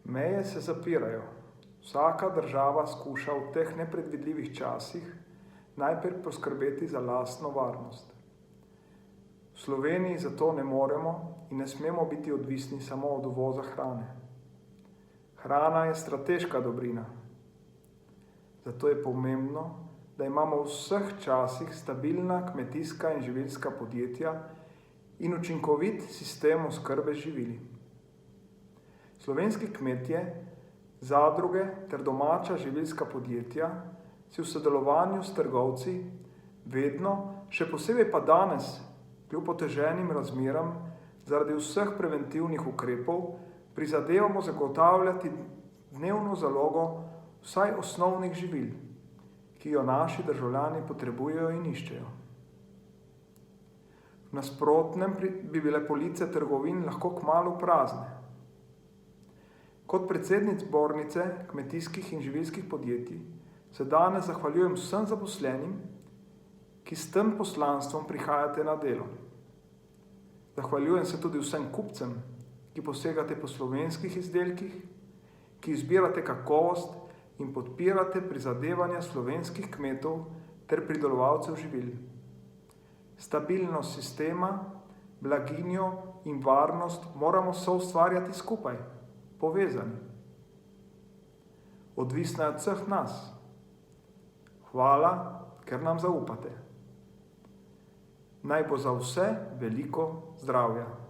Meje se zapirajo. Vsaka država skuša v teh nepredvidljivih časih najprej poskrbeti za lastno varnost. V Sloveniji zato ne moremo in ne smemo biti odvisni samo od uvoza hrane. Hrana je strateška dobrina. Zato je pomembno, da imamo v vseh časih stabilna kmetijska in živilska podjetja in učinkovit sistem oskrbe z živili. Slovenski kmetje, zadruge ter domača živilska podjetja si v sodelovanju s trgovci vedno, še posebej pa danes, kljub oteženim razmeram zaradi vseh preventivnih ukrepov, prizadevamo zagotavljati dnevno zalogo vsaj osnovnih živil, ki jo naši državljani potrebujejo in iščejo. V nasprotnem bi bile police trgovin lahko kmalu prazne. Kot predsednik zbornice kmetijskih in živilskih podjetij se danes zahvaljujem vsem zaposlenim, ki s tem poslanstvom prihajate na delo. Zahvaljujem se tudi vsem kupcem, ki posegate po slovenskih izdelkih, ki izbirate kakovost in podpirate prizadevanja slovenskih kmetov ter pridelovalcev živil. Stabilnost sistema, blaginjo in varnost moramo soustvarjati skupaj, povezani. Odvisna je od vseh nas. Hvala, ker nam zaupate. Naj bo za vse veliko zdravja.